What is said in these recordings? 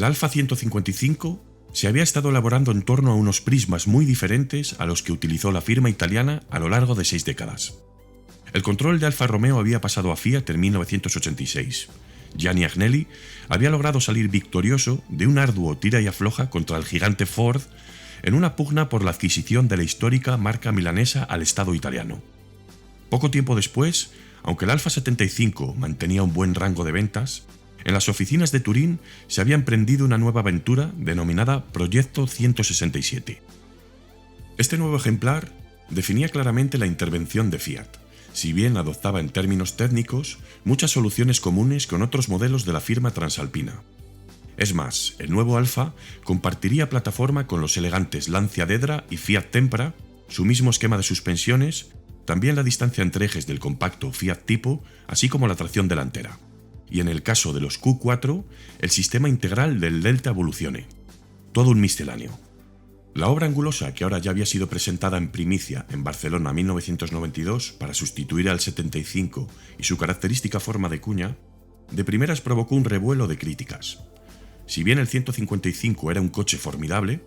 Alfa 155 se había estado elaborando en torno a unos prismas muy diferentes a los que utilizó la firma italiana a lo largo de 6 décadas. El control de Alfa Romeo había pasado a Fiat en 1986. Gianni Agnelli había logrado salir victorioso de un arduo tira y afloja contra el gigante Ford en una pugna por la adquisición de la histórica marca milanesa al Estado italiano. Poco tiempo después, aunque el Alfa 75 mantenía un buen rango de ventas, en las oficinas de Turín se había emprendido una nueva aventura denominada Proyecto 167. Este nuevo ejemplar definía claramente la intervención de Fiat, si bien adoptaba en términos técnicos muchas soluciones comunes con otros modelos de la firma transalpina. Es más, el nuevo Alfa compartiría plataforma con los elegantes Lancia Dedra y Fiat Tempra, su mismo esquema de suspensiones, también la distancia entre ejes del compacto Fiat Tipo, así como la tracción delantera. Y en el caso de los Q4, el sistema integral del Delta Evoluzione. Todo un misceláneo. La obra angulosa, que ahora ya había sido presentada en primicia en Barcelona 1992 para sustituir al 75 y su característica forma de cuña, de primeras provocó un revuelo de críticas. Si bien el 155 era un coche formidable,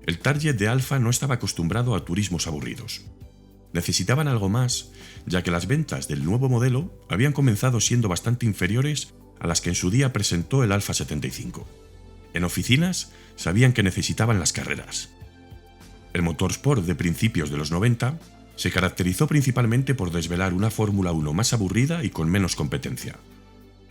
el target de Alfa no estaba acostumbrado a turismos aburridos. Necesitaban algo más, ya que las ventas del nuevo modelo habían comenzado siendo bastante inferiores a las que en su día presentó el Alfa 75. En oficinas sabían que necesitaban las carreras. El motorsport de principios de los 90 se caracterizó principalmente por desvelar una Fórmula 1 más aburrida y con menos competencia.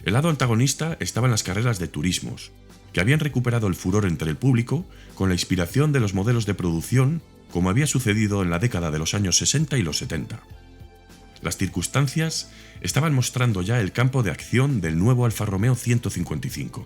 El lado antagonista estaba en las carreras de turismos, que habían recuperado el furor entre el público con la inspiración de los modelos de producción, como había sucedido en la década de los años 60 y los 70. Las circunstancias estaban mostrando ya el campo de acción del nuevo Alfa Romeo 155.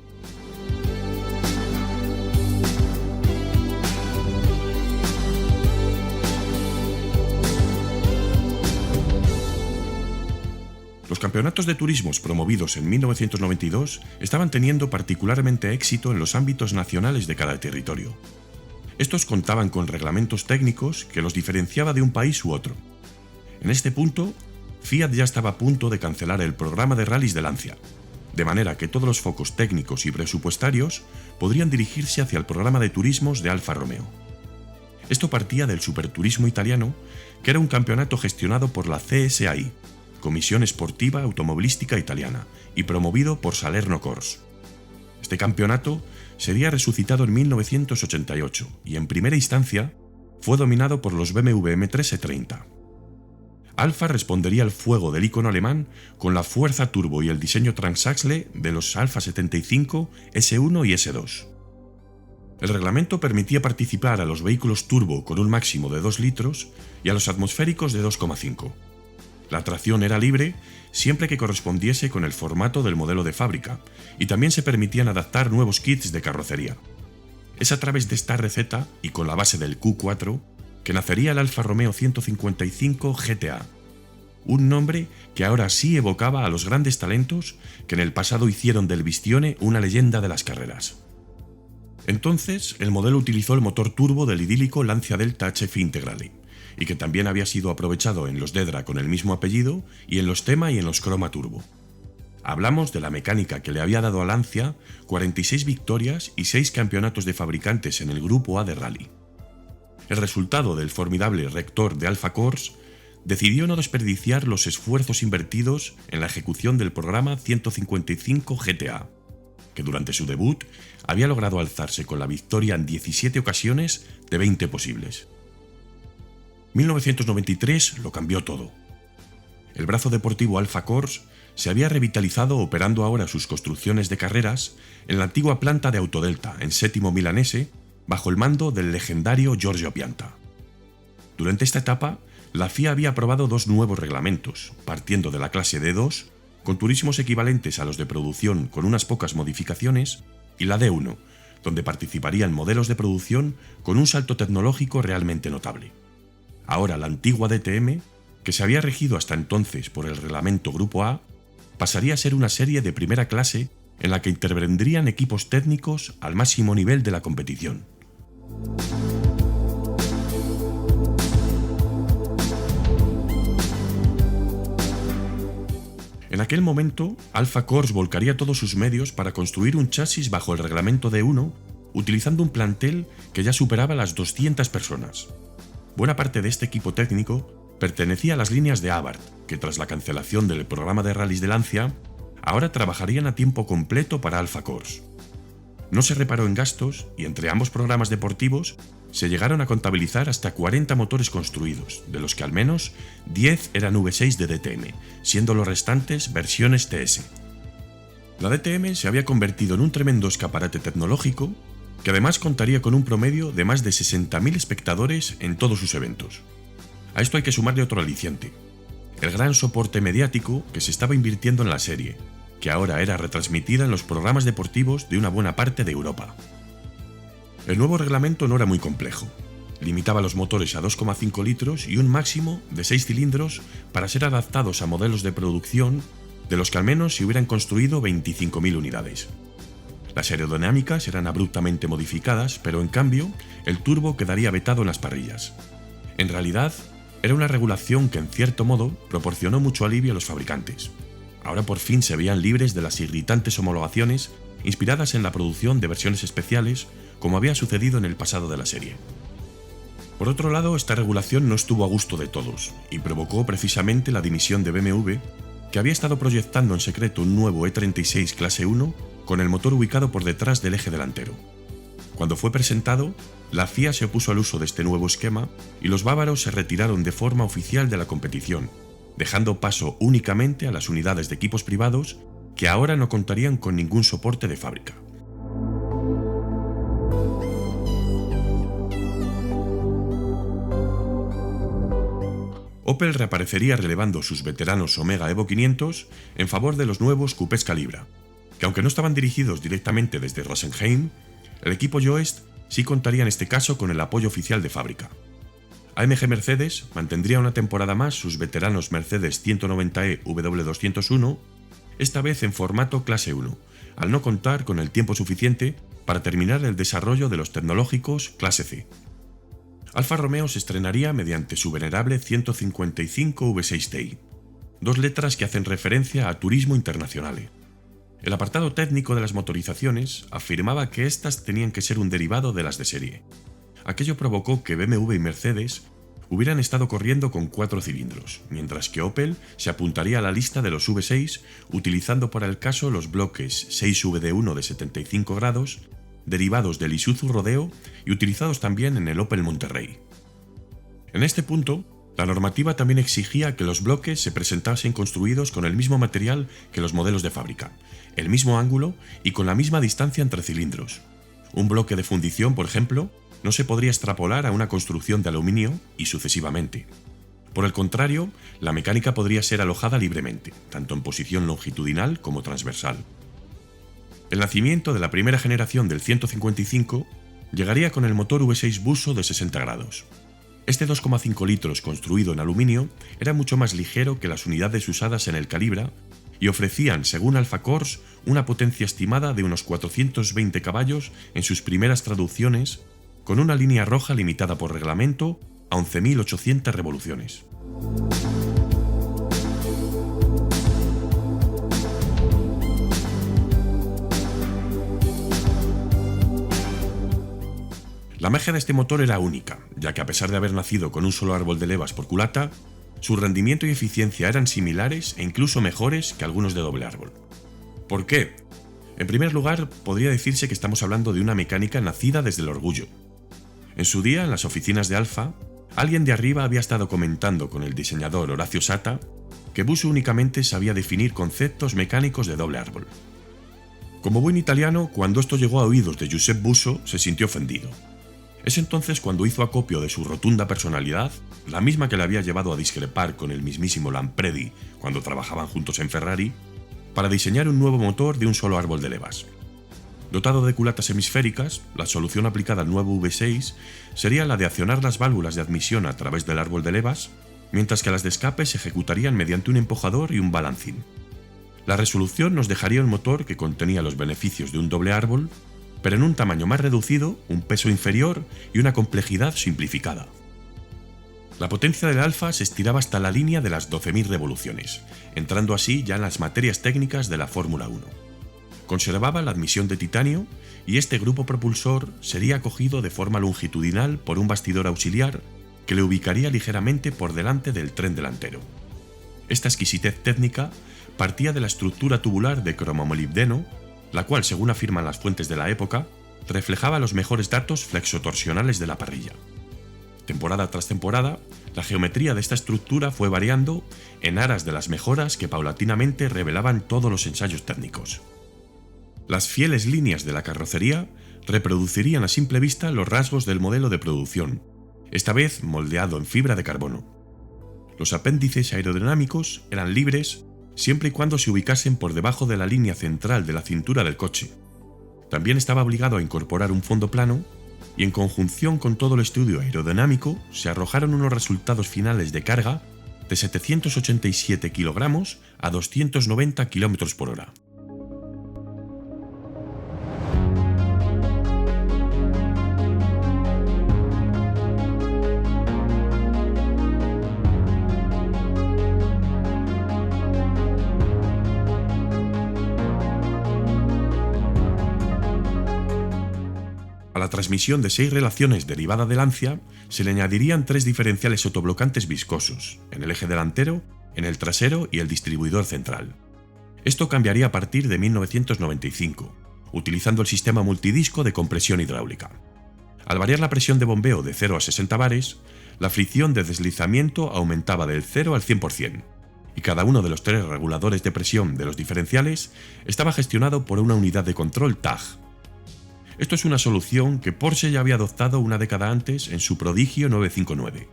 Los campeonatos de turismos promovidos en 1992 estaban teniendo particularmente éxito en los ámbitos nacionales de cada territorio. Estos contaban con reglamentos técnicos que los diferenciaba de un país u otro. En este punto, Fiat ya estaba a punto de cancelar el programa de rallies de Lancia, de manera que todos los focos técnicos y presupuestarios podrían dirigirse hacia el programa de turismos de Alfa Romeo. Esto partía del Superturismo italiano, que era un campeonato gestionado por la CSAI, Comisión Esportiva Automovilística Italiana, y promovido por Salerno Corse. Este campeonato sería resucitado en 1988 y en primera instancia fue dominado por los BMW M3 E30. Alfa respondería al fuego del ícono alemán con la fuerza turbo y el diseño transaxle de los Alfa 75, S1 y S2. El reglamento permitía participar a los vehículos turbo con un máximo de 2 litros y a los atmosféricos de 2,5. La tracción era libre siempre que correspondiese con el formato del modelo de fábrica, y también se permitían adaptar nuevos kits de carrocería. Es a través de esta receta, y con la base del Q4, que nacería el Alfa Romeo 155 GTA, un nombre que ahora sí evocaba a los grandes talentos que en el pasado hicieron del Vistione una leyenda de las carreras. Entonces, el modelo utilizó el motor turbo del idílico Lancia Delta HF Integrale, y que también había sido aprovechado en los Dedra con el mismo apellido y en los Tema y en los Croma Turbo. Hablamos de la mecánica que le había dado a Lancia 46 victorias y 6 campeonatos de fabricantes en el Grupo A de Rally. El resultado del formidable rector de Alfa Corse decidió no desperdiciar los esfuerzos invertidos en la ejecución del programa 155 GTA, que durante su debut había logrado alzarse con la victoria en 17 ocasiones de 20 posibles. 1993 lo cambió todo. El brazo deportivo Alfa Corse se había revitalizado operando ahora sus construcciones de carreras en la antigua planta de Autodelta, en Sétimo Milanese, bajo el mando del legendario Giorgio Pianta. Durante esta etapa, la FIA había aprobado 2 nuevos reglamentos, partiendo de la clase D2, con turismos equivalentes a los de producción con unas pocas modificaciones, y la D1, donde participarían modelos de producción con un salto tecnológico realmente notable. Ahora la antigua DTM, que se había regido hasta entonces por el reglamento Grupo A, pasaría a ser una serie de primera clase en la que intervendrían equipos técnicos al máximo nivel de la competición. En En aquel momento, Alfa Corse volcaría todos sus medios para construir un chasis bajo el reglamento D1, utilizando un plantel que ya superaba las 200 personas. Buena parte de este equipo técnico pertenecía a las líneas de Abarth, que tras la cancelación del programa de rallies de Lancia, ahora trabajarían a tiempo completo para Alfa Corse. No se reparó en gastos y entre ambos programas deportivos se llegaron a contabilizar hasta 40 motores construidos, de los que al menos 10 eran V6 de DTM, siendo los restantes versiones TS. La DTM se había convertido en un tremendo escaparate tecnológico que además contaría con un promedio de más de 60.000 espectadores en todos sus eventos. A esto hay que sumarle otro aliciente: el gran soporte mediático que se estaba invirtiendo en la serie, que ahora era retransmitida en los programas deportivos de una buena parte de Europa. El nuevo reglamento no era muy complejo. Limitaba los motores a 2,5 litros y un máximo de 6 cilindros para ser adaptados a modelos de producción de los que al menos se hubieran construido 25.000 unidades. Las aerodinámicas eran abruptamente modificadas, pero en cambio, el turbo quedaría vetado en las parrillas. En realidad, era una regulación que en cierto modo proporcionó mucho alivio a los fabricantes. Ahora por fin se veían libres de las irritantes homologaciones inspiradas en la producción de versiones especiales, como había sucedido en el pasado de la serie. Por otro lado, esta regulación no estuvo a gusto de todos, y provocó precisamente la dimisión de BMW, que había estado proyectando en secreto un nuevo E36 clase 1 con el motor ubicado por detrás del eje delantero. Cuando fue presentado, la FIA se opuso al uso de este nuevo esquema y los bávaros se retiraron de forma oficial de la competición, dejando paso únicamente a las unidades de equipos privados que ahora no contarían con ningún soporte de fábrica. Opel reaparecería relevando sus veteranos Omega Evo 500 en favor de los nuevos Coupés Calibra, que aunque no estaban dirigidos directamente desde Rosenheim, el equipo Joest sí contaría en este caso con el apoyo oficial de fábrica. AMG Mercedes mantendría una temporada más sus veteranos Mercedes 190E W201, esta vez en formato clase 1, al no contar con el tiempo suficiente para terminar el desarrollo de los tecnológicos clase C. Alfa Romeo se estrenaría mediante su venerable 155 V6 Ti, dos letras que hacen referencia a Turismo Internazionale. El apartado técnico de las motorizaciones afirmaba que éstas tenían que ser un derivado de las de serie. Aquello provocó que BMW y Mercedes hubieran estado corriendo con 4 cilindros, mientras que Opel se apuntaría a la lista de los V6 utilizando para el caso los bloques 6VD1 de 75 grados, derivados del Isuzu Rodeo y utilizados también en el Opel Monterrey. En este punto, la normativa también exigía que los bloques se presentasen construidos con el mismo material que los modelos de fábrica, el mismo ángulo y con la misma distancia entre cilindros. Un bloque de fundición, por ejemplo, no se podría extrapolar a una construcción de aluminio y sucesivamente. Por el contrario, la mecánica podría ser alojada libremente, tanto en posición longitudinal como transversal. El nacimiento de la primera generación del 155 llegaría con el motor V6 Busso de 60 grados. Este 2,5 litros construido en aluminio era mucho más ligero que las unidades usadas en el Calibra y ofrecían, según Alfa Corse, una potencia estimada de unos 420 caballos en sus primeras traducciones, con una línea roja limitada por reglamento a 11.800 revoluciones. La magia de este motor era única, ya que a pesar de haber nacido con un solo árbol de levas por culata, su rendimiento y eficiencia eran similares e incluso mejores que algunos de doble árbol. ¿Por qué? En primer lugar, podría decirse que estamos hablando de una mecánica nacida desde el orgullo. En su día, en las oficinas de Alfa, alguien de arriba había estado comentando con el diseñador Horacio Sata que Busso únicamente sabía definir conceptos mecánicos de doble árbol. Como buen italiano, cuando esto llegó a oídos de Giuseppe Busso, se sintió ofendido. Es entonces cuando hizo acopio de su rotunda personalidad, la misma que le había llevado a discrepar con el mismísimo Lampredi cuando trabajaban juntos en Ferrari, para diseñar un nuevo motor de un solo árbol de levas. Dotado de culatas hemisféricas, la solución aplicada al nuevo V6 sería la de accionar las válvulas de admisión a través del árbol de levas, mientras que las de escape se ejecutarían mediante un empujador y un balancín. La resolución nos dejaría un motor que contenía los beneficios de un doble árbol, pero en un tamaño más reducido, un peso inferior y una complejidad simplificada. La potencia del Alfa se estiraba hasta la línea de las 12.000 revoluciones, entrando así ya en las materias técnicas de la Fórmula 1. Conservaba la admisión de titanio y este grupo propulsor sería acogido de forma longitudinal por un bastidor auxiliar que le ubicaría ligeramente por delante del tren delantero. Esta exquisitez técnica partía de la estructura tubular de cromomolibdeno, la cual, según afirman las fuentes de la época, reflejaba los mejores datos flexotorsionales de la parrilla. Temporada tras temporada, la geometría de esta estructura fue variando en aras de las mejoras que paulatinamente revelaban todos los ensayos técnicos. Las fieles líneas de la carrocería reproducirían a simple vista los rasgos del modelo de producción, esta vez moldeado en fibra de carbono. Los apéndices aerodinámicos eran libres siempre y cuando se ubicasen por debajo de la línea central de la cintura del coche. También estaba obligado a incorporar un fondo plano y en conjunción con todo el estudio aerodinámico se arrojaron unos resultados finales de carga de 787 kilogramos a 290 km por hora. A la transmisión de 6 relaciones derivada del ANCIA se le añadirían 3 diferenciales autoblocantes viscosos, en el eje delantero, en el trasero y el distribuidor central. Esto cambiaría a partir de 1995, utilizando el sistema multidisco de compresión hidráulica. Al variar la presión de bombeo de 0 a 60 bares, la fricción de deslizamiento aumentaba del 0 al 100%, y cada uno de los 3 reguladores de presión de los diferenciales estaba gestionado por una unidad de control TAG. Esto es una solución que Porsche ya había adoptado una década antes en su Prodigio 959,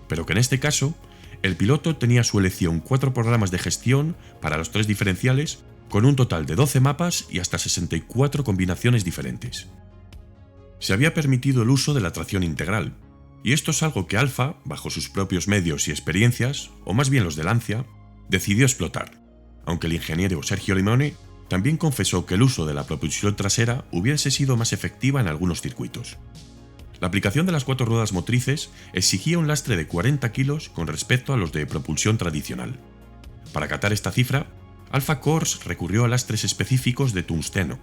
pero que en este caso, el piloto tenía a su elección 4 programas de gestión para los 3 diferenciales, con un total de 12 mapas y hasta 64 combinaciones diferentes. Se había permitido el uso de la tracción integral, y esto es algo que Alfa, bajo sus propios medios y experiencias, o más bien los de Lancia, decidió explotar, aunque el ingeniero Sergio Limone también confesó que el uso de la propulsión trasera hubiese sido más efectiva en algunos circuitos. La aplicación de las 4 ruedas motrices exigía un lastre de 40 kilos con respecto a los de propulsión tradicional. Para acatar esta cifra, Alfa Corse recurrió a lastres específicos de tungsteno,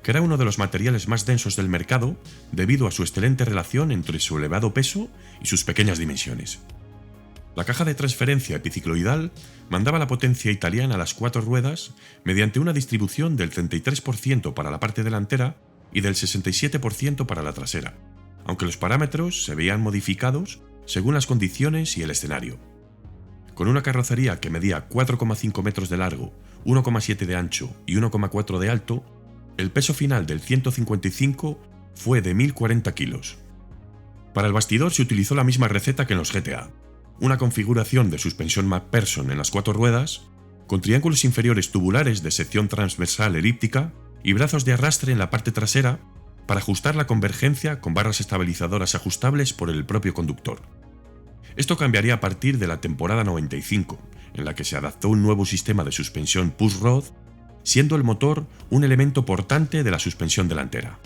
que era uno de los materiales más densos del mercado debido a su excelente relación entre su elevado peso y sus pequeñas dimensiones. La caja de transferencia epicicloidal mandaba la potencia italiana a las 4 ruedas mediante una distribución del 33% para la parte delantera y del 67% para la trasera, aunque los parámetros se veían modificados según las condiciones y el escenario. Con una carrocería que medía 4,5 metros de largo, 1,7 de ancho y 1,4 de alto, el peso final del 155 fue de 1040 kilos. Para el bastidor se utilizó la misma receta que en los GTA, una configuración de suspensión McPherson en las 4 ruedas, con triángulos inferiores tubulares de sección transversal elíptica y brazos de arrastre en la parte trasera para ajustar la convergencia con barras estabilizadoras ajustables por el propio conductor. Esto cambiaría a partir de la temporada 95, en la que se adaptó un nuevo sistema de suspensión push-rod, siendo el motor un elemento portante de la suspensión delantera.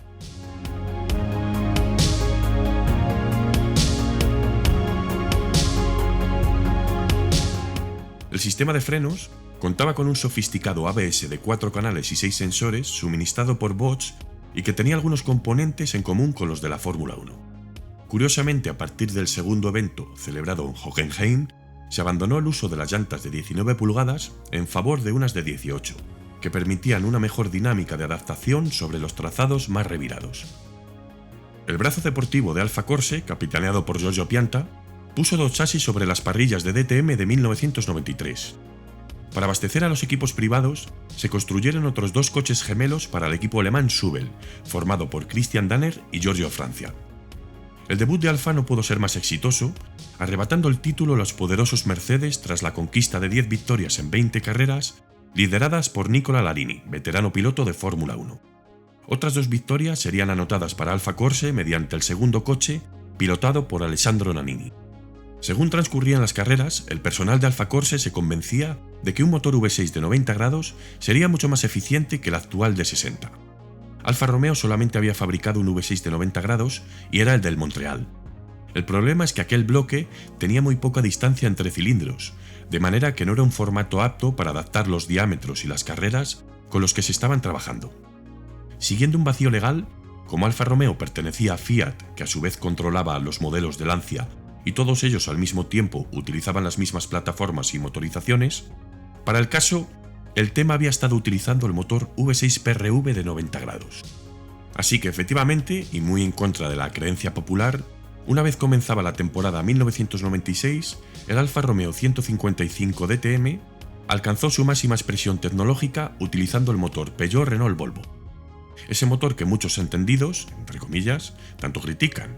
El sistema de frenos contaba con un sofisticado ABS de 4 canales y 6 sensores suministrado por Bosch y que tenía algunos componentes en común con los de la Fórmula 1. Curiosamente, a partir del segundo evento celebrado en Hockenheim, se abandonó el uso de las llantas de 19 pulgadas en favor de unas de 18, que permitían una mejor dinámica de adaptación sobre los trazados más revirados. El brazo deportivo de Alfa Corse, capitaneado por Giorgio Pianta, puso 2 chasis sobre las parrillas de DTM de 1993. Para abastecer a los equipos privados, se construyeron otros 2 coches gemelos para el equipo alemán Subel, formado por Christian Danner y Giorgio Francia. El debut de Alfa no pudo ser más exitoso, arrebatando el título a los poderosos Mercedes tras la conquista de 10 victorias en 20 carreras, lideradas por Nicola Larini, veterano piloto de Fórmula 1. Otras 2 victorias serían anotadas para Alfa Corse mediante el segundo coche, pilotado por Alessandro Nannini. Según transcurrían las carreras, el personal de Alfa Corse se convencía de que un motor V6 de 90 grados sería mucho más eficiente que el actual de 60. Alfa Romeo solamente había fabricado un V6 de 90 grados y era el del Montreal. El problema es que aquel bloque tenía muy poca distancia entre cilindros, de manera que no era un formato apto para adaptar los diámetros y las carreras con los que se estaban trabajando. Siguiendo un vacío legal, como Alfa Romeo pertenecía a Fiat, que a su vez controlaba los modelos de Lancia, y todos ellos al mismo tiempo utilizaban las mismas plataformas y motorizaciones, para el caso, el tema había estado utilizando el motor V6 PRV de 90 grados. Así que efectivamente, y muy en contra de la creencia popular, una vez comenzaba la temporada 1996, el Alfa Romeo 155 DTM alcanzó su máxima expresión tecnológica utilizando el motor Peugeot Renault Volvo. Ese motor que muchos entendidos, entre comillas, tanto critican.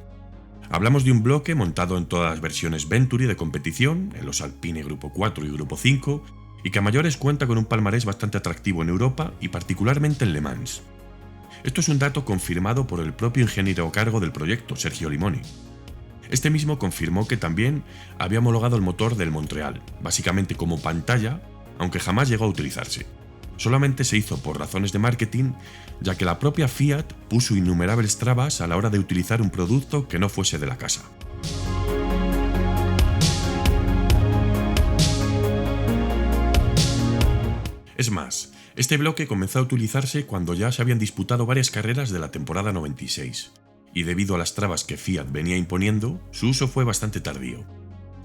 Hablamos de un bloque montado en todas las versiones Venturi de competición, en los Alpine Grupo 4 y Grupo 5, y que a mayores cuenta con un palmarés bastante atractivo en Europa y particularmente en Le Mans. Esto es un dato confirmado por el propio ingeniero a cargo del proyecto, Sergio Limoni. Este mismo confirmó que también había homologado el motor del Montreal, básicamente como pantalla, aunque jamás llegó a utilizarse. Solamente se hizo por razones de marketing, ya que la propia Fiat puso innumerables trabas a la hora de utilizar un producto que no fuese de la casa. Es más, este bloque comenzó a utilizarse cuando ya se habían disputado varias carreras de la temporada 96, y debido a las trabas que Fiat venía imponiendo, su uso fue bastante tardío.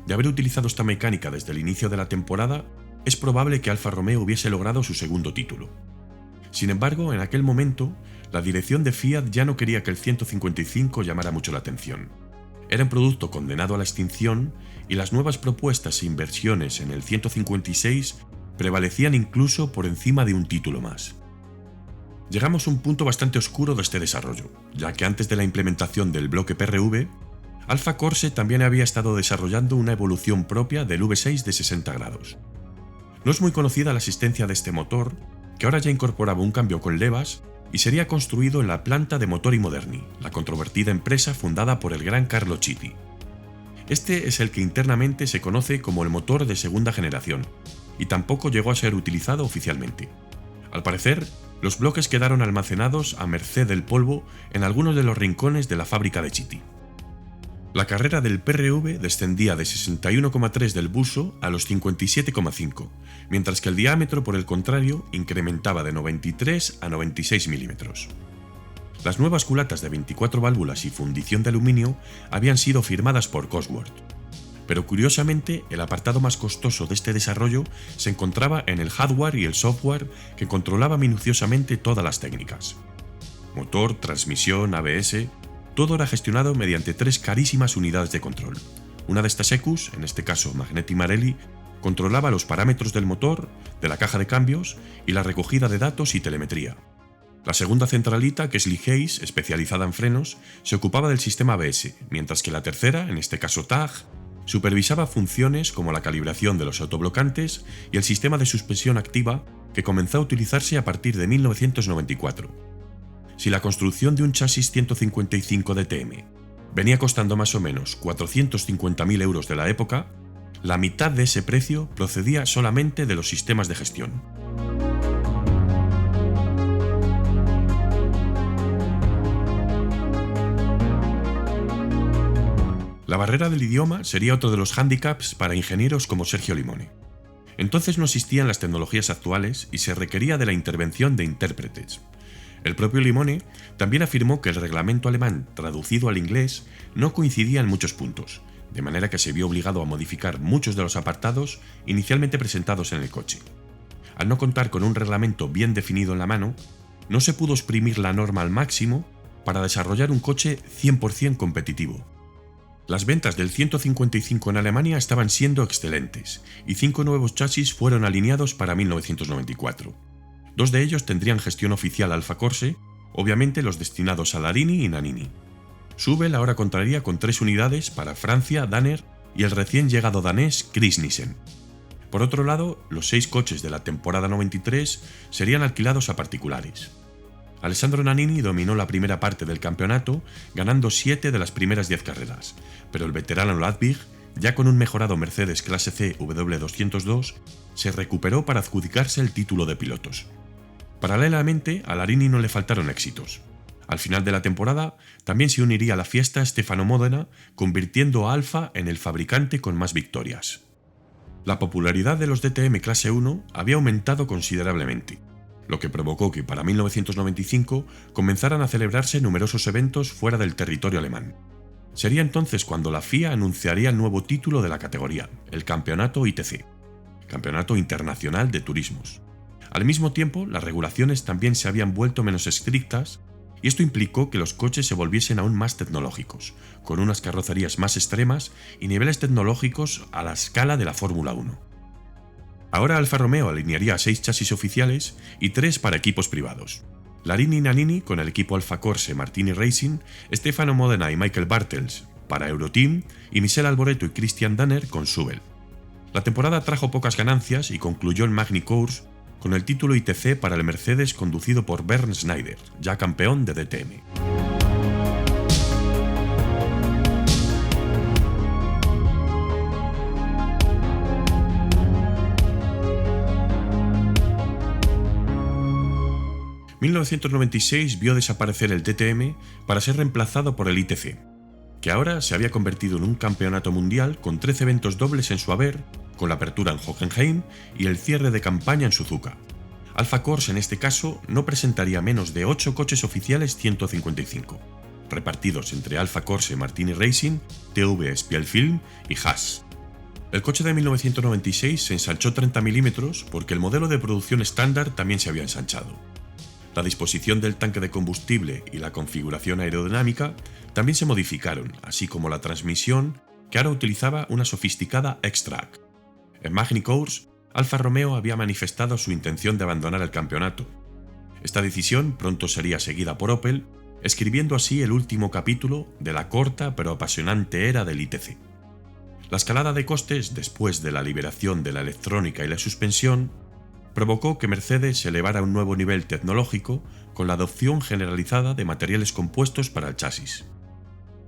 De haber utilizado esta mecánica desde el inicio de la temporada, es probable que Alfa Romeo hubiese logrado su segundo título. Sin embargo, en aquel momento, la dirección de Fiat ya no quería que el 155 llamara mucho la atención. Era un producto condenado a la extinción y las nuevas propuestas e inversiones en el 156 prevalecían incluso por encima de un título más. Llegamos a un punto bastante oscuro de este desarrollo, ya que antes de la implementación del bloque PRV, Alfa Corse también había estado desarrollando una evolución propia del V6 de 60 grados. No es muy conocida la existencia de este motor, que ahora ya incorporaba un cambio con levas y sería construido en la planta de Motori Moderni, la controvertida empresa fundada por el gran Carlo Chiti. Este es el que internamente se conoce como el motor de segunda generación, y tampoco llegó a ser utilizado oficialmente. Al parecer, los bloques quedaron almacenados a merced del polvo en algunos de los rincones de la fábrica de Chiti. La carrera del PRV descendía de 61,3 del buso a los 57,5, mientras que el diámetro, por el contrario, incrementaba de 93 a 96 milímetros. Las nuevas culatas de 24 válvulas y fundición de aluminio habían sido firmadas por Cosworth, pero curiosamente el apartado más costoso de este desarrollo se encontraba en el hardware y el software que controlaba minuciosamente todas las técnicas. Motor, transmisión, ABS, todo era gestionado mediante 3 carísimas unidades de control. Una de estas ECUs, en este caso Magneti Marelli, controlaba los parámetros del motor, de la caja de cambios y la recogida de datos y telemetría. La segunda centralita, que es Ligeis, especializada en frenos, se ocupaba del sistema ABS, mientras que la tercera, en este caso TAG, supervisaba funciones como la calibración de los autoblocantes y el sistema de suspensión activa que comenzó a utilizarse a partir de 1994. Si la construcción de un chasis 155 DTM venía costando más o menos 450.000 euros de la época, la mitad de ese precio procedía solamente de los sistemas de gestión. La barrera del idioma sería otro de los hándicaps para ingenieros como Sergio Limoni. Entonces no existían las tecnologías actuales y se requería de la intervención de intérpretes. El propio Limoni también afirmó que el reglamento alemán traducido al inglés no coincidía en muchos puntos, de manera que se vio obligado a modificar muchos de los apartados inicialmente presentados en el coche. Al no contar con un reglamento bien definido en la mano, no se pudo exprimir la norma al máximo para desarrollar un coche 100% competitivo. Las ventas del 155 en Alemania estaban siendo excelentes, y 5 nuevos chasis fueron alineados para 1994. 2 de ellos tendrían gestión oficial Alfa Corse, obviamente los destinados a Larini y Nannini. Subel ahora contaría con 3 unidades para Francia, Danner y el recién llegado danés Chris Nissen. Por otro lado, los 6 coches de la temporada 93 serían alquilados a particulares. Alessandro Nannini dominó la primera parte del campeonato, ganando 7 de las primeras 10 carreras, pero el veterano Ludwig, ya con un mejorado Mercedes clase C W202, se recuperó para adjudicarse el título de pilotos. Paralelamente, a Larini no le faltaron éxitos. Al final de la temporada, también se uniría a la fiesta Stefano Modena, convirtiendo a Alfa en el fabricante con más victorias. La popularidad de los DTM Clase 1 había aumentado considerablemente, lo que provocó que para 1995 comenzaran a celebrarse numerosos eventos fuera del territorio alemán. Sería entonces cuando la FIA anunciaría el nuevo título de la categoría, el Campeonato ITC, Campeonato Internacional de Turismos. Al mismo tiempo, las regulaciones también se habían vuelto menos estrictas y esto implicó que los coches se volviesen aún más tecnológicos, con unas carrocerías más extremas y niveles tecnológicos a la escala de la Fórmula 1. Ahora Alfa Romeo alinearía 6 chasis oficiales y 3 para equipos privados. Larini Nannini con el equipo Alfa Corse Martini Racing, Stefano Modena y Michael Bartels para Euroteam y Michel Alboreto y Christian Danner con Subel. La temporada trajo pocas ganancias y concluyó en Magny Cours con el título ITC para el Mercedes conducido por Bernd Schneider, ya campeón de DTM. En 1996 vio desaparecer el DTM para ser reemplazado por el ITC, que ahora se había convertido en un campeonato mundial con 13 eventos dobles en su haber, con la apertura en Hockenheim y el cierre de campaña en Suzuka. Alfa Corse en este caso no presentaría menos de 8 coches oficiales 155, repartidos entre Alfa Corse Martini Racing, TV Spielfilm y Haas. El coche de 1996 se ensanchó 30 milímetros porque el modelo de producción estándar también se había ensanchado. La disposición del tanque de combustible y la configuración aerodinámica también se modificaron, así como la transmisión, que ahora utilizaba una sofisticada X-Track. En Magny Cours, Alfa Romeo había manifestado su intención de abandonar el campeonato. Esta decisión pronto sería seguida por Opel, escribiendo así el último capítulo de la corta pero apasionante era del ITC. La escalada de costes después de la liberación de la electrónica y la suspensión provocó que Mercedes se elevara a un nuevo nivel tecnológico con la adopción generalizada de materiales compuestos para el chasis.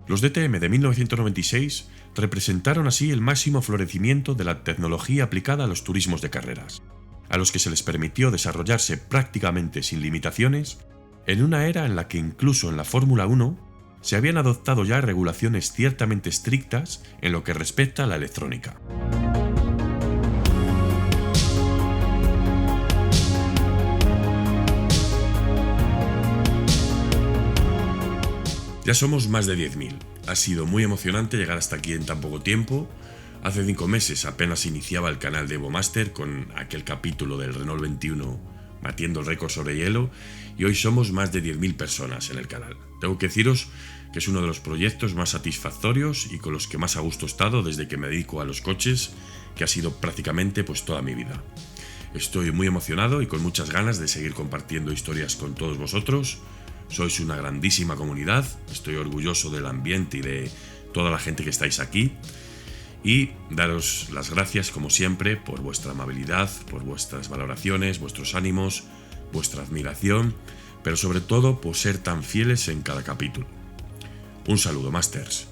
Los DTM de 1996 representaron así el máximo florecimiento de la tecnología aplicada a los turismos de carreras, a los que se les permitió desarrollarse prácticamente sin limitaciones en una era en la que incluso en la Fórmula 1 se habían adoptado ya regulaciones ciertamente estrictas en lo que respecta a la electrónica. Ya somos más de 10.000. Ha sido muy emocionante llegar hasta aquí en tan poco tiempo. Hace 5 meses apenas iniciaba el canal de Evo Master con aquel capítulo del Renault 21 batiendo el récord sobre hielo y hoy somos más de 10.000 personas en el canal. Tengo que deciros que es uno de los proyectos más satisfactorios y con los que más a gusto he estado desde que me dedico a los coches, que ha sido prácticamente toda mi vida. Estoy muy emocionado y con muchas ganas de seguir compartiendo historias con todos vosotros. Sois una grandísima comunidad, estoy orgulloso del ambiente y de toda la gente que estáis aquí y daros las gracias como siempre por vuestra amabilidad, por vuestras valoraciones, vuestros ánimos, vuestra admiración, pero sobre todo por ser tan fieles en cada capítulo. Un saludo, Masters.